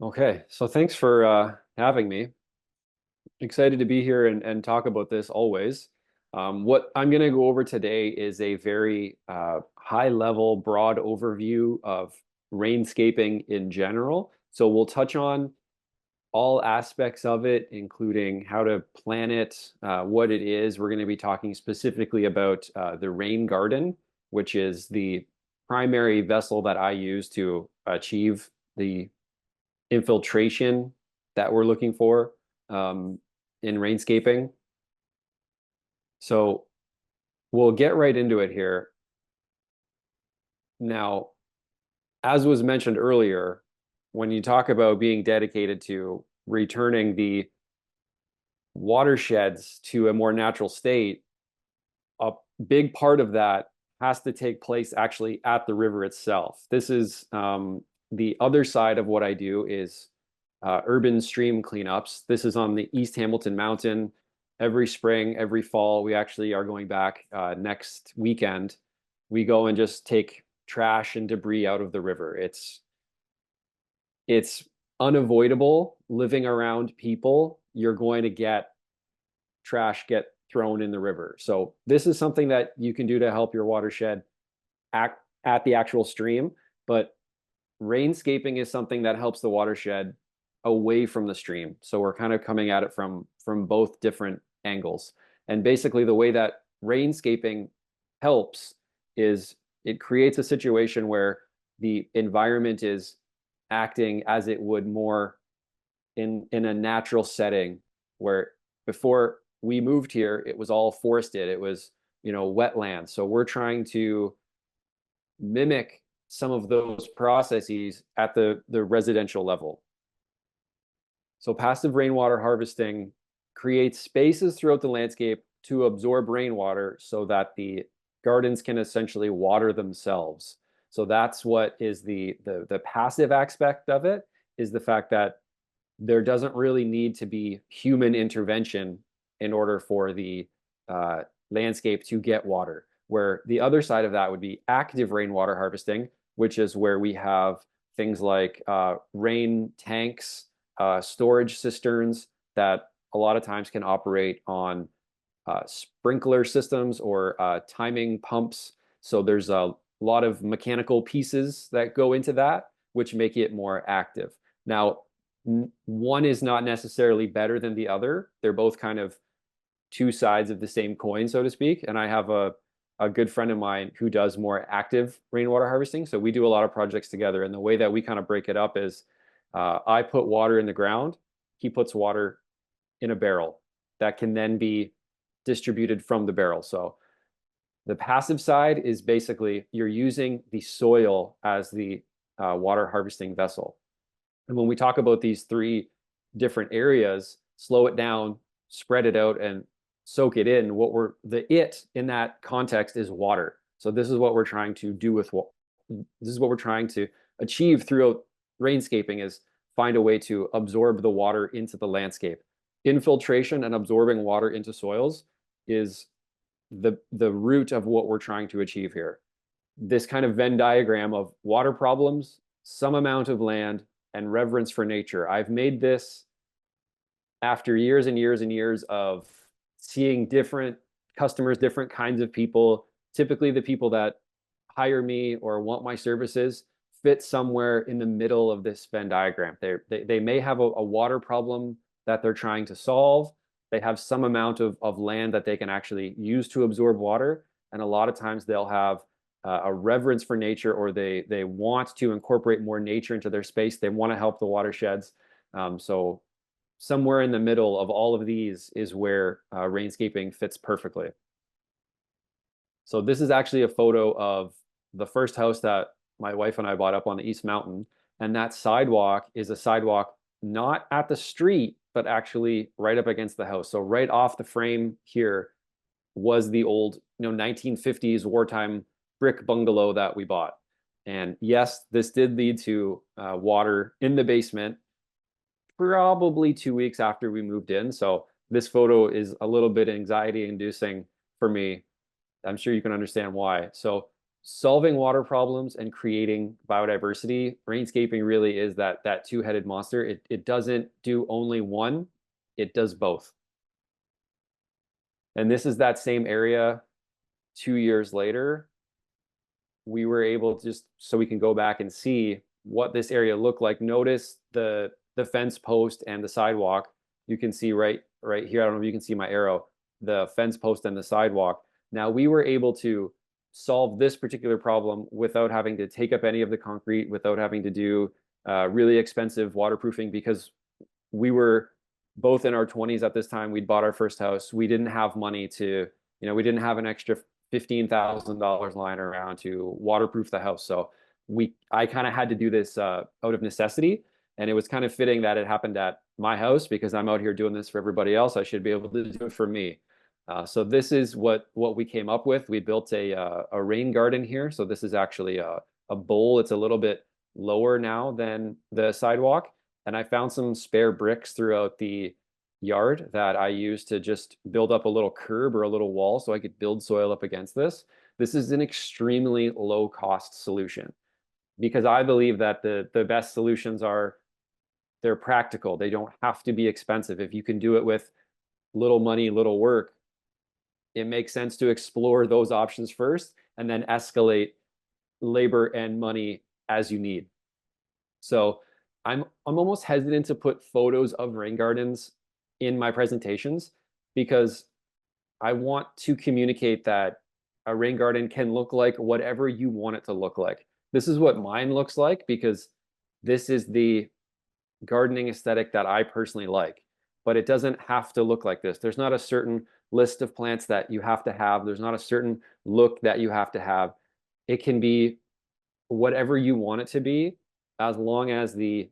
Okay, so thanks for having me. Excited to be here and talk about this always. What I'm going to go over today is a very high level, broad overview of rainscaping in general. So we'll touch on all aspects of it, including how to plan it, what it is. We're going to be talking specifically about the rain garden, which is the primary vessel that I use to achieve the infiltration that we're looking for in rainscaping. So we'll get right into it here. Now, as was mentioned earlier, when you talk about being dedicated to returning the watersheds to a more natural state, a big part of that has to take place actually at the river itself. This is the other side of what I do is urban stream cleanups. This is on the East Hamilton Mountain. Every spring, every fall, we actually are going back next weekend. We go and just take trash and debris out of the river. It's unavoidable living around people. You're going to get trash get thrown in the river. So this is something that you can do to help your watershed act at the actual stream, but rainscaping is something that helps the watershed away from the stream. So we're kind of coming at it from both different angles. And basically the way that rainscaping helps is it creates a situation where the environment is acting as it would more in a natural setting where before we moved here, it was all forested. It was, wetland. So we're trying to mimic some of those processes at the residential level. So passive rainwater harvesting creates spaces throughout the landscape to absorb rainwater so that the gardens can essentially water themselves. So that's what is the passive aspect of it, is the fact that there doesn't really need to be human intervention in order for the landscape to get water. Where the other side of that would be active rainwater harvesting, which is where we have things like rain tanks, storage cisterns that a lot of times can operate on sprinkler systems or timing pumps. So there's a lot of mechanical pieces that go into that, which make it more active. Now, one is not necessarily better than the other. They're both kind of two sides of the same coin, so to speak. And I have a good friend of mine who does more active rainwater harvesting. So we do a lot of projects together. And the way that we kind of break it up is I put water in the ground, he puts water in a barrel that can then be distributed from the barrel. So the passive side is basically you're using the soil as the water harvesting vessel. And when we talk about these three different areas, slow it down, spread it out, and soak it in, the it in that context is water. So this is what we're trying to do with this is what we're trying to achieve throughout rainscaping is find a way to absorb the water into the landscape. Infiltration and absorbing water into soils is the root of what we're trying to achieve here. This kind of Venn diagram of water problems, some amount of land, and reverence for nature. I've made this after years and years and years of seeing different customers, different kinds of people. Typically, the people that hire me or want my services fit somewhere in the middle of this Venn diagram. They may have a water problem that they're trying to solve. They have some amount of land that they can actually use to absorb water. And a lot of times they'll have a reverence for nature, or they want to incorporate more nature into their space. They want to help the watersheds. So somewhere in the middle of all of these is where rainscaping fits perfectly. So this is actually a photo of the first house that my wife and I bought up on the East Mountain. And that sidewalk is a sidewalk not at the street, but actually right up against the house. So right off the frame here was the old, 1950s wartime brick bungalow that we bought. And yes, this did lead to water in the basement probably 2 weeks after we moved in. So this photo is a little bit anxiety inducing for me. I'm sure you can understand why. So solving water problems and creating biodiversity, rainscaping really is that two-headed monster. It doesn't do only one, it does both. And this is that same area 2 years later. We were able to just so we can go back and see what this area looked like. Notice the fence post and the sidewalk. You can see right here. I don't know if you can see my arrow, the fence post and the sidewalk. Now we were able to solve this particular problem without having to take up any of the concrete, without having to do really expensive waterproofing, because we were both in our 20s at this time. We'd bought our first house. We didn't have money to, we didn't have an extra $15,000 lying around to waterproof the house. So I kind of had to do this out of necessity. And it was kind of fitting that it happened at my house because I'm out here doing this for everybody else. I should be able to do it for me. So this is what we came up with. We built a rain garden here. So this is actually a bowl. It's a little bit lower now than the sidewalk. And I found some spare bricks throughout the yard that I used to just build up a little curb or a little wall so I could build soil up against this. This is an extremely low cost solution because I believe that the best solutions they're practical. They don't have to be expensive. If you can do it with little money, little work, it makes sense to explore those options first and then escalate labor and money as you need. So I'm almost hesitant to put photos of rain gardens in my presentations because I want to communicate that a rain garden can look like whatever you want it to look like. This is what mine looks like because this is the gardening aesthetic that I personally like, but it doesn't have to look like this. There's not a certain list of plants that you have to have. There's not a certain look that you have to have. It can be whatever you want it to be, as long as the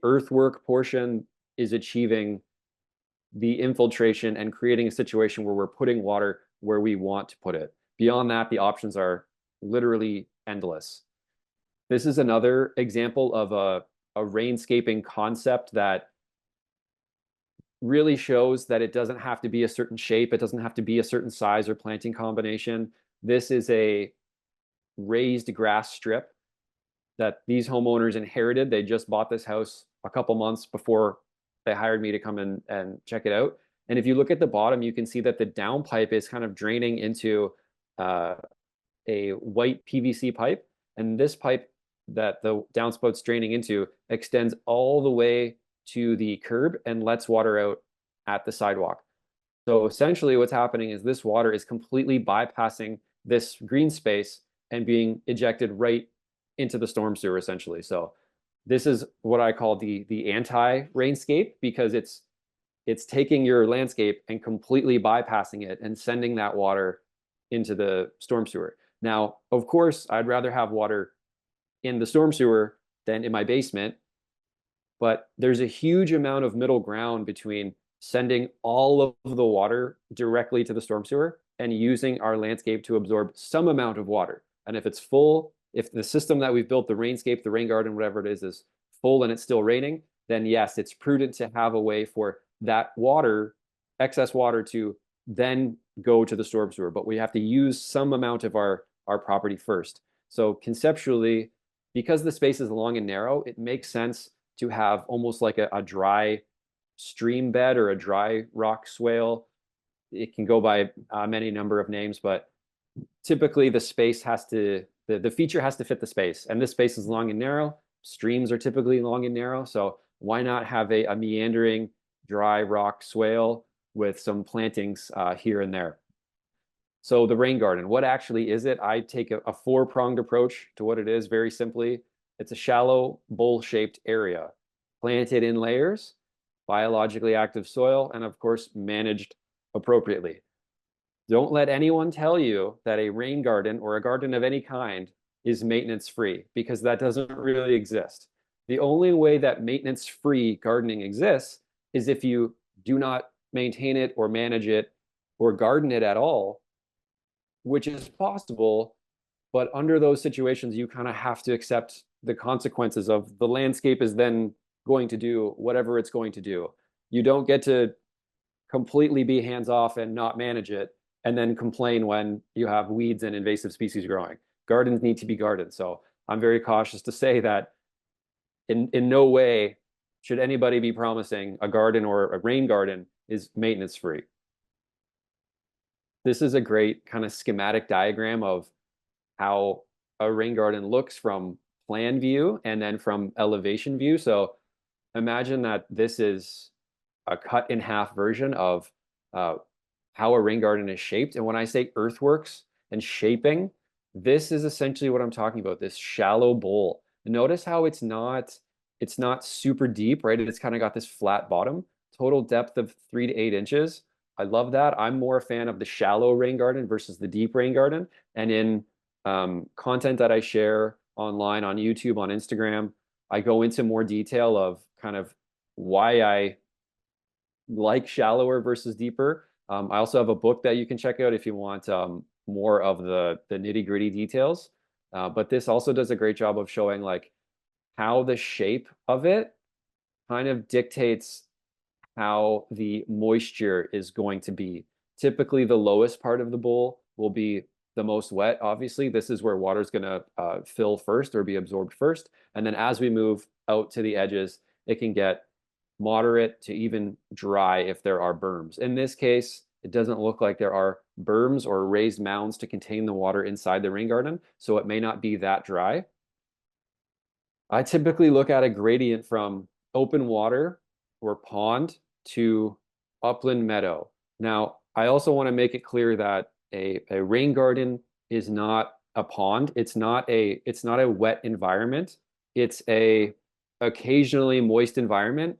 earthwork portion is achieving the infiltration and creating a situation where we're putting water where we want to put it. Beyond that, the options are literally endless. This is another example of a rainscaping concept that really shows that it doesn't have to be a certain shape. It doesn't have to be a certain size or planting combination. This is a raised grass strip that these homeowners inherited. They just bought this house a couple months before they hired me to come in and check it out. And if you look at the bottom, you can see that the downpipe is kind of draining into a white PVC pipe. And this pipe that the downspout's draining into extends all the way to the curb and lets water out at the sidewalk. So essentially what's happening is this water is completely bypassing this green space and being ejected right into the storm sewer essentially. So this is what I call the anti-rainscape because it's taking your landscape and completely bypassing it and sending that water into the storm sewer. Now, of course, I'd rather have water in the storm sewer than in my basement, but there's a huge amount of middle ground between sending all of the water directly to the storm sewer and using our landscape to absorb some amount of water. And if it's full, if the system that we've built, the rainscape, the rain garden, whatever it is full and it's still raining, then yes, it's prudent to have a way for that water, excess water, to then go to the storm sewer. But we have to use some amount of our property first. So conceptually, because the space is long and narrow, it makes sense to have almost like a dry stream bed or a dry rock swale. It can go by many number of names, but typically the space has to, the feature has to fit the space. And this space is long and narrow. Streams are typically long and narrow. So why not have a meandering dry rock swale with some plantings here and there? So the rain garden, what actually is it? I take a four-pronged approach to what it is very simply. It's a shallow bowl-shaped area, planted in layers, biologically active soil, and of course, managed appropriately. Don't let anyone tell you that a rain garden or a garden of any kind is maintenance-free, because that doesn't really exist. The only way that maintenance-free gardening exists is if you do not maintain it or manage it or garden it at all, which is possible, but under those situations, you kind of have to accept the consequences of the landscape is then going to do whatever it's going to do. You don't get to completely be hands off and not manage it and then complain when you have weeds and invasive species growing. gardens need to be gardened. So I'm very cautious to say that in no way should anybody be promising a garden or a rain garden is maintenance free. This is a great kind of schematic diagram of how a rain garden looks from plan view and then from elevation view. So imagine that this is a cut in half version of uh, how a rain garden is shaped. And when I say earthworks and shaping, this is essentially what I'm talking about, this shallow bowl. Notice how it's not super deep, right? It's kind of got this flat bottom, total depth of 3 to 8 inches. I love that. I'm more a fan of the shallow rain garden versus the deep rain garden. And in content that I share online on YouTube, on Instagram, I go into more detail of kind of why I like shallower versus deeper. I also have a book that you can check out if you want more of the nitty-gritty details. But this also does a great job of showing like how the shape of it kind of dictates how the moisture is going to be. Typically, the lowest part of the bowl will be the most wet. Obviously, this is where water is going to fill first or be absorbed first. And then as we move out to the edges, it can get moderate to even dry if there are berms. In this case, it doesn't look like there are berms or raised mounds to contain the water inside the rain garden, so it may not be that dry. I typically look at a gradient from open water or pond to upland meadow. Now, I also want to make it clear that a rain garden is not a pond. It's not a wet environment. It's a occasionally moist environment,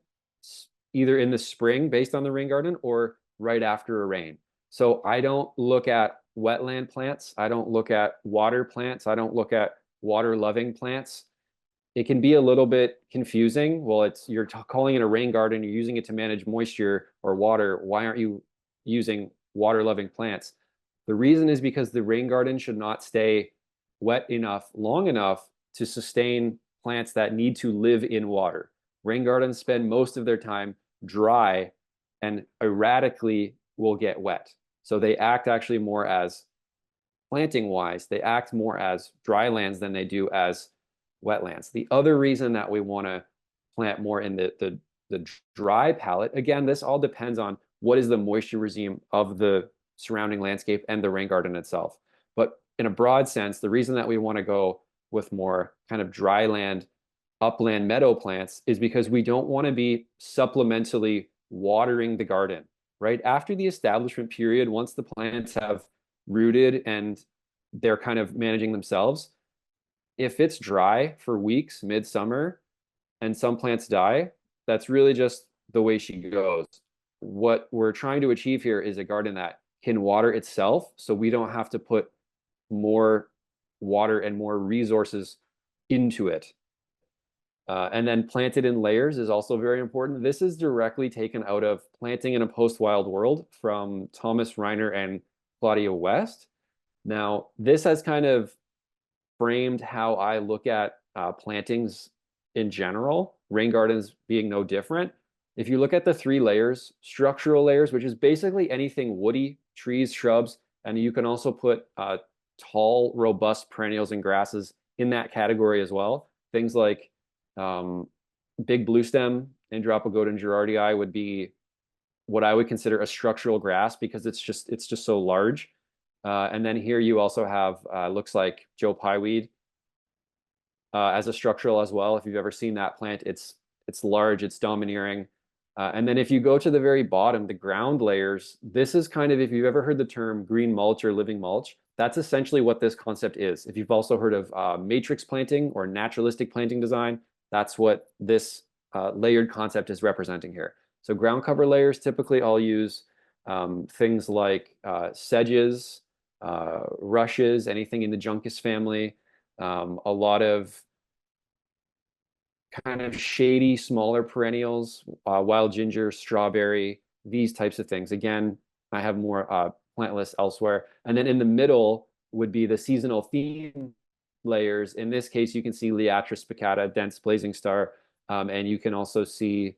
either in the spring based on the rain garden or right after a rain. So I don't look at wetland plants. I don't look at water plants. I don't look at water loving plants. It can be a little bit confusing. Well, you're calling it a rain garden, you're using it to manage moisture or water. Why aren't you using water loving plants? The reason is because the rain garden should not stay wet enough long enough to sustain plants that need to live in water. Rain gardens spend most of their time dry and erratically will get wet. So they act actually more as planting wise, they act more as dry lands than they do as wetlands. The other reason that we want to plant more in the dry palette, again, this all depends on what is the moisture regime of the surrounding landscape and the rain garden itself. But in a broad sense, the reason that we want to go with more kind of dry land, upland meadow plants is because we don't want to be supplementally watering the garden, right? After the establishment period, once the plants have rooted and they're kind of managing themselves, if it's dry for weeks midsummer and some plants die, that's really just the way she goes. What we're trying to achieve here is a garden that can water itself, so we don't have to put more water and more resources into it. And then planted in layers is also very important. This is directly taken out of Planting in a Post-Wild World from Thomas Reiner and Claudia West. Now, this has kind of framed how I look at plantings in general, rain gardens being no different. If you look at the 3 layers, structural layers, which is basically anything woody, trees, shrubs, and you can also put tall, robust perennials and grasses in that category as well. Things like big bluestem, Andropogonum girardii would be what I would consider a structural grass because it's just so large. And then here you also have looks like Joe Pyeweed as a structural as well. If you've ever seen that plant, it's large, it's domineering. And then if you go to the very bottom, the ground layers, this is kind of, if you've ever heard the term green mulch or living mulch, that's essentially what this concept is. If you've also heard of matrix planting or naturalistic planting design, that's what this layered concept is representing here. So ground cover layers, typically I'll use things like sedges, rushes, anything in the Juncus family, a lot of kind of shady, smaller perennials, wild ginger, strawberry, these types of things. Again, I have more plant lists elsewhere. And then in the middle would be the seasonal theme layers. In this case, you can see Liatris spicata, dense blazing star, and you can also see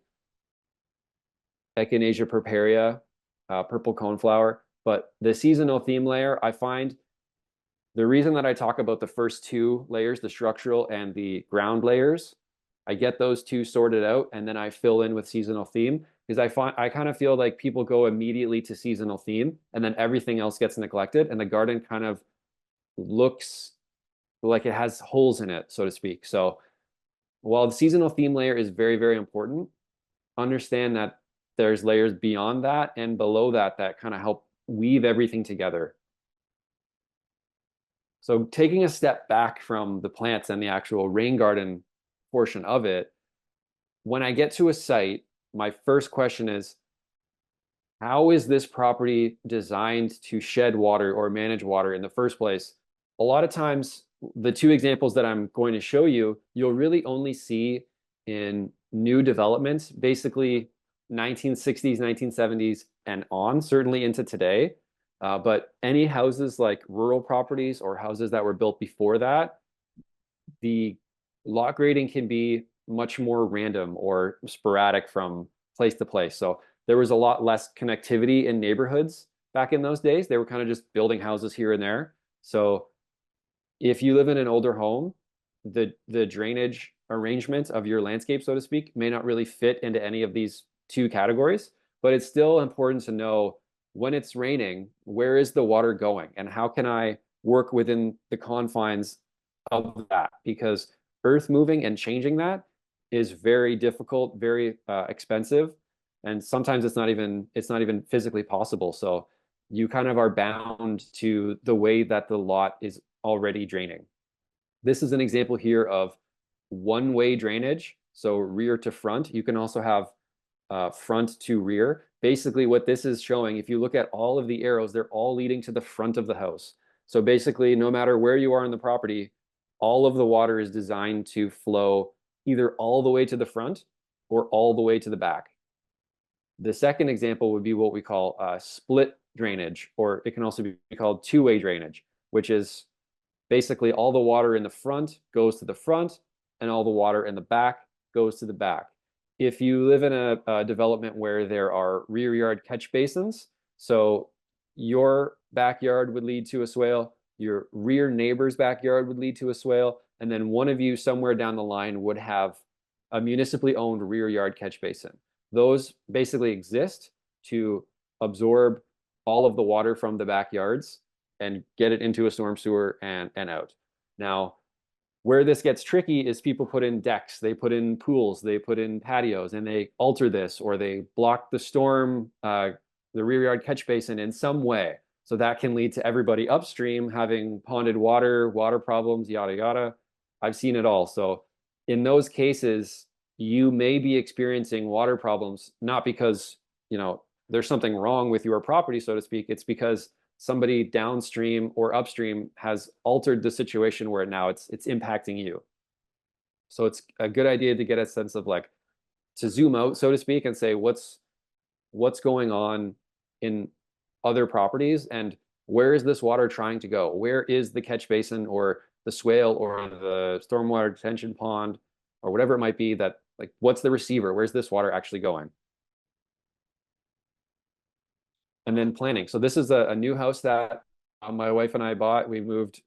Echinacea purpurea, purple coneflower. But the seasonal theme layer, I find The reason that I talk about the first two layers, the structural and the ground layers, I get those two sorted out and then I fill in with seasonal theme because I kind of feel like people go immediately to seasonal theme and then everything else gets neglected and the garden kind of looks like it has holes in it, so to speak. So while the seasonal theme layer is very, very important, understand that there's layers beyond that and below that that kind of help weave everything together. So taking a step back from the plants and the actual rain garden portion of it, when I get to a site, my first question is, how is this property designed to shed water or manage water in the first place? A lot of times, the two examples that I'm going to show you, you'll really only see in new developments, basically 1960s, 1970s, and on, certainly into today. But any houses like rural properties or houses that were built before that, the lot grading can be much more random or sporadic from place to place. So there was a lot less connectivity in neighborhoods back in those days. They were kind of just building houses here and there. So if you live in an older home, the drainage arrangement of your landscape, so to speak, may not really fit into any of these two categories, but it's still important to know when it's raining, where is the water going and how can I work within the confines of that? Because earth moving and changing that is very difficult, very expensive, and sometimes it's not even physically possible. So you kind of are bound to the way that the lot is already draining. This is an example here of one-way drainage, so rear to front. You can also have front to rear. Basically, what this is showing, if you look at all of the arrows, they're all leading to the front of the house. So basically, no matter where you are in the property, all of the water is designed to flow either all the way to the front or all the way to the back. The second example would be what we call split drainage, or it can also be called two-way drainage, which is basically all the water in the front goes to the front and all the water in the back goes to the back. If you live in a development where there are rear yard catch basins, so your backyard would lead to a swale, your rear neighbor's backyard would lead to a swale, and then one of you somewhere down the line would have a municipally owned rear yard catch basin. Those basically exist to absorb all of the water from the backyards and get it into a storm sewer and out. Now, where this gets tricky is people put in decks, they put in pools, they put in patios, and they alter this or they block the storm, the rear yard catch basin in some way. So that can lead to everybody upstream having ponded water, water problems, yada, yada. I've seen it all. So in those cases, you may be experiencing water problems, not because, there's something wrong with your property, so to speak. It's because somebody downstream or upstream has altered the situation where now it's impacting you. So it's a good idea to get a sense of to zoom out, so to speak, and say what's going on in other properties and where is this water trying to go? Where is the catch basin or the swale or the stormwater detention pond or whatever it might be that what's the receiver? Where's this water actually going? And then planning. So this is a new house that my wife and I bought. We moved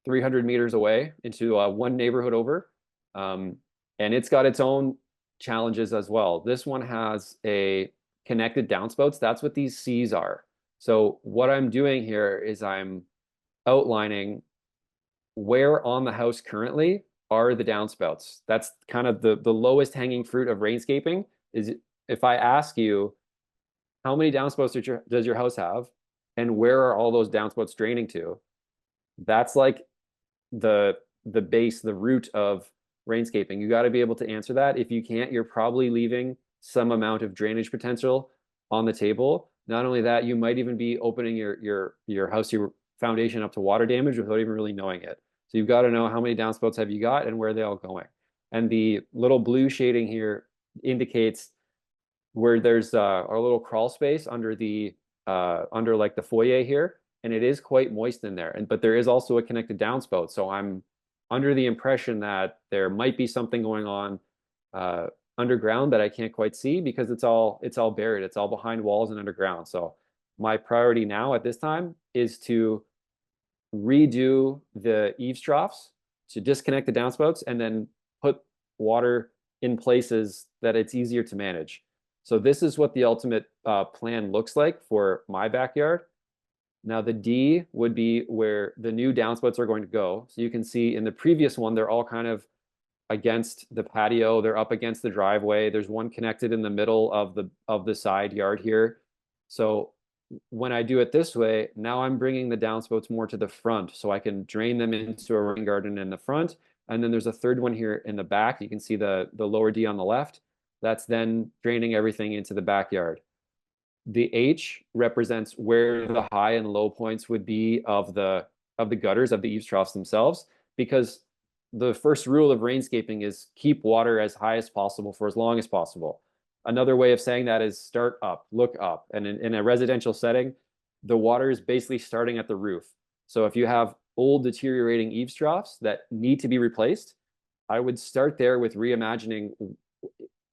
300 meters away into one neighborhood over. And it's got its own challenges as well. This one has a connected downspouts. That's what these Cs are. So what I'm doing here is I'm outlining where on the house currently are the downspouts. That's kind of the lowest hanging fruit of rainscaping is if I ask you, how many downspouts does your house have? And where are all those downspouts draining to? That's the base, the root of rainscaping. You got to be able to answer that. If you can't, you're probably leaving some amount of drainage potential on the table. Not only that, you might even be opening your house, your foundation up to water damage without even really knowing it. So you've got to know how many downspouts have you got and where are they all going. And the little blue shading here indicates where there's a little crawl space under the foyer here, and it is quite moist in there. But there is also a connected downspout, so I'm under the impression that there might be something going on underground that I can't quite see because it's all buried. It's all behind walls and underground. So my priority now at this time is to redo the eaves troughs to disconnect the downspouts and then put water in places that it's easier to manage. So this is what the ultimate plan looks like for my backyard. Now the D would be where the new downspouts are going to go. So you can see in the previous one, they're all kind of against the patio. They're up against the driveway. There's one connected in the middle of the side yard here. So when I do it this way, now I'm bringing the downspouts more to the front so I can drain them into a rain garden in the front. And then there's a third one here in the back. You can see the lower D on the left. That's then draining everything into the backyard. The H represents where the high and low points would be of the gutters of the eaves troughs themselves, because the first rule of rainscaping is keep water as high as possible for as long as possible. Another way of saying that is start up, look up. And in a residential setting, the water is basically starting at the roof. So if you have old deteriorating eaves troughs that need to be replaced, I would start there with reimagining,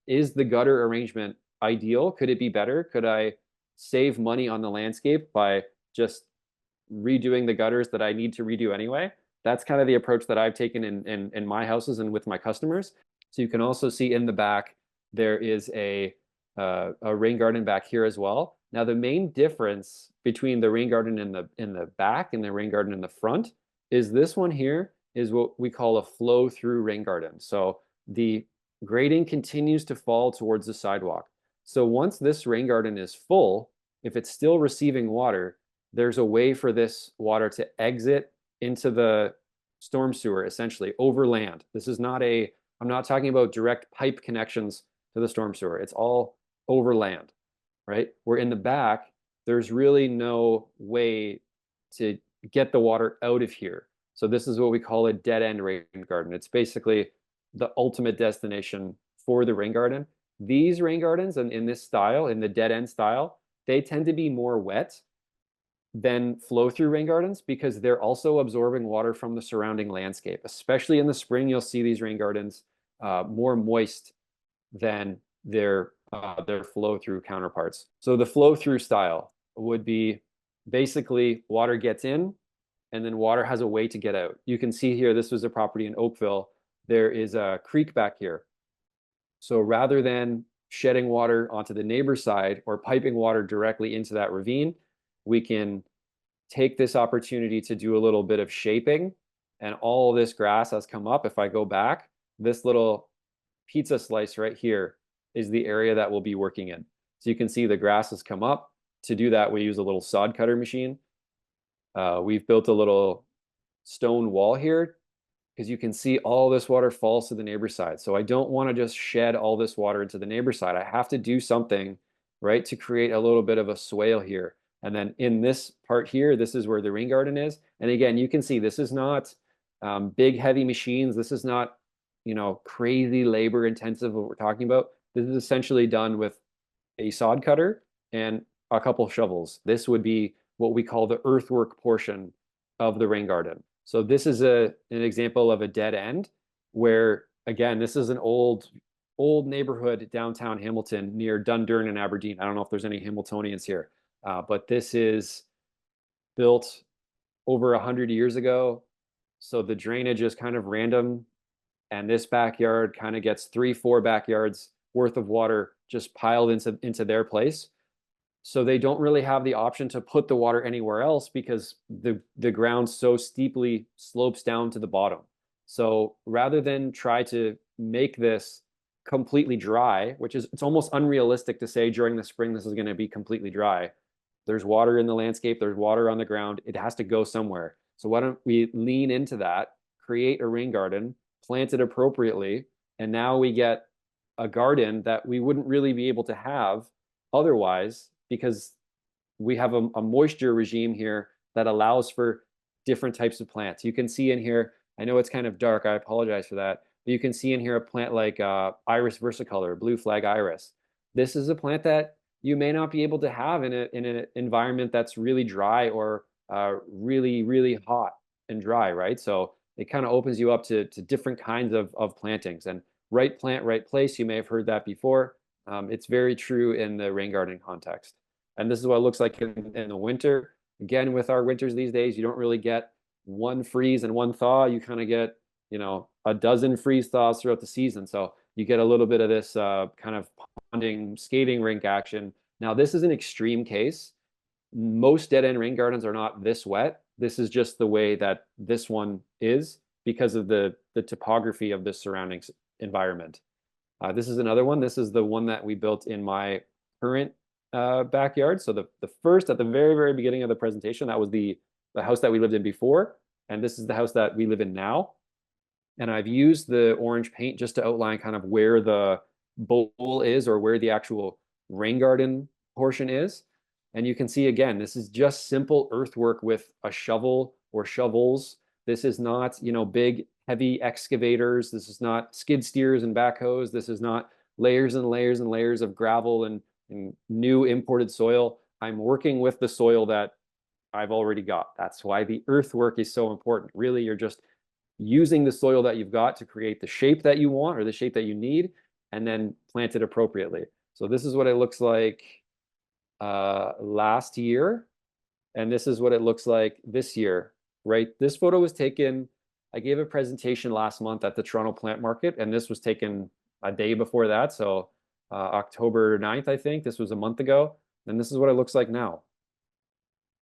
is the gutter arrangement ideal? Could it be better? Could I save money on the landscape by just redoing the gutters that I need to redo anyway? That's kind of the approach that I've taken in my houses and with my customers. So you can also see in the back, there is a rain garden back here as well. Now, the main difference between the rain garden in the back and the rain garden in the front is this one here is what we call a flow through rain garden. So the grading continues to fall towards the sidewalk. So once this rain garden is full, if it's still receiving water, there's a way for this water to exit into the storm sewer, essentially over land. This is not I'm not talking about direct pipe connections to the storm sewer. It's all over land, right? Where in the back, there's really no way to get the water out of here. So this is what we call a dead end rain garden. It's basically the ultimate destination for the rain garden. These rain gardens and in this style, in the dead end style, they tend to be more wet than flow through rain gardens because they're also absorbing water from the surrounding landscape. Especially in the spring, you'll see these rain gardens more moist than their flow through counterparts. So the flow through style would be basically water gets in and then water has a way to get out. You can see here, this was a property in Oakville. There is a creek back here. So rather than shedding water onto the neighbor's side or piping water directly into that ravine, we can take this opportunity to do a little bit of shaping, and all this grass has come up. If I go back, this little pizza slice right here is the area that we'll be working in. So you can see the grass has come up. To do that, we use a little sod cutter machine. We've built a little stone wall here because you can see all this water falls to the neighbor's side. So I don't want to just shed all this water into the neighbor's side. I have to do something, right, to create a little bit of a swale here. And then in this part here, this is where the rain garden is. And again, you can see this is not big, heavy machines. This is not, crazy labor intensive what we're talking about. This is essentially done with a sod cutter and a couple shovels. This would be what we call the earthwork portion of the rain garden. So this is an example of a dead end where, again, this is an old neighborhood downtown Hamilton near Dundurn and Aberdeen. I don't know if there's any Hamiltonians here. But this is built over 100 years ago. So the drainage is kind of random. And this backyard kind of gets 3-4 backyards worth of water just piled into their place. So they don't really have the option to put the water anywhere else because the ground so steeply slopes down to the bottom. So rather than try to make this completely dry, it's almost unrealistic to say during the spring this is going to be completely dry. There's water in the landscape, there's water on the ground, it has to go somewhere. So why don't we lean into that, create a rain garden, plant it appropriately, and now we get a garden that we wouldn't really be able to have otherwise because we have a moisture regime here that allows for different types of plants. You can see in here, I know it's kind of dark, I apologize for that, but you can see in here a plant like Iris versicolor, blue flag iris. This is a plant that you may not be able to have in an environment that's really dry or really, really hot and dry, right? So it kind of opens you up to different kinds of plantings. And right plant, right place, you may have heard that before. It's very true in the rain garden context. And this is what it looks like in the winter. Again, with our winters these days, you don't really get one freeze and one thaw, you kind of get, a dozen freeze thaws throughout the season. So you get a little bit of this kind of ponding skating rink action. Now, this is an extreme case. Most dead end rain gardens are not this wet. This is just the way that this one is because of the topography of the surrounding environment. This is another one. This is the one that we built in my current backyard. So the first at the very, very beginning of the presentation, that was the house that we lived in before. And this is the house that we live in now. And I've used the orange paint just to outline kind of where the bowl is or where the actual rain garden portion is. And you can see again, this is just simple earthwork with a shovel or shovels. This is not, big, heavy excavators. This is not skid steers and backhoes. This is not layers and layers and layers of gravel and new imported soil. I'm working with the soil that I've already got. That's why the earthwork is so important. Really, you're just using the soil that you've got to create the shape that you want or the shape that you need, and then plant it appropriately. So this is what it looks like last year, and this is what it looks like this year, right? This photo was taken, I gave a presentation last month at the Toronto Plant Market, and this was taken a day before that. So October 9th, I think. This was a month ago. And this is what it looks like now.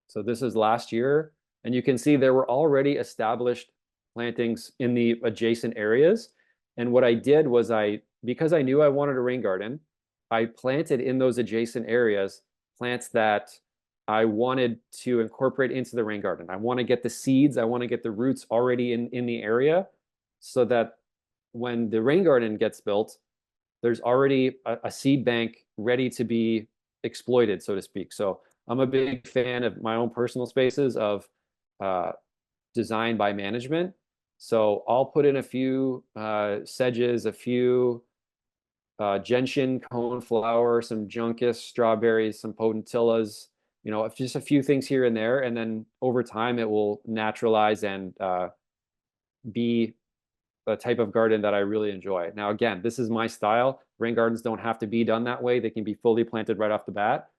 So this is last year. And you can see there were already established plantings in the adjacent areas. And what I did was because I knew I wanted a rain garden, I planted in those adjacent areas plants that I wanted to incorporate into the rain garden. I want to get the seeds, I want to get the roots already in the area so that when the rain garden gets built, there's already a seed bank ready to be exploited, so to speak. So I'm a big fan of my own personal spaces of design by management. So I'll put in a few sedges, a few gentian coneflower, some juncus, strawberries, some potentillas, just a few things here and there. And then over time, it will naturalize and be a type of garden that I really enjoy. Now, again, this is my style. Rain gardens don't have to be done that way. They can be fully planted right off the bat.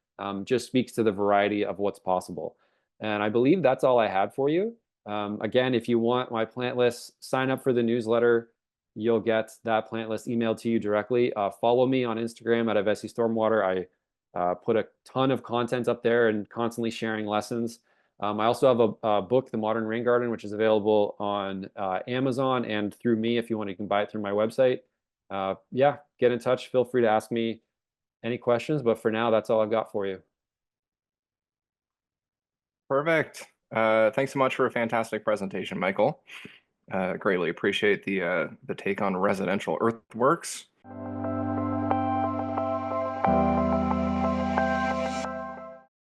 Just speaks to the variety of what's possible. And I believe that's all I had for you. Again, if you want my plant list, sign up for the newsletter. You'll get that plant list emailed to you directly. Follow me on Instagram at Avesi Stormwater. I put a ton of content up there and constantly sharing lessons. I also have a book, The Modern Rain Garden, which is available on Amazon and through me. If you want, you can buy it through my website. Yeah, get in touch. Feel free to ask me any questions. But for now, that's all I've got for you. Perfect. Thanks so much for a fantastic presentation, Michael. Greatly appreciate the take on residential earthworks.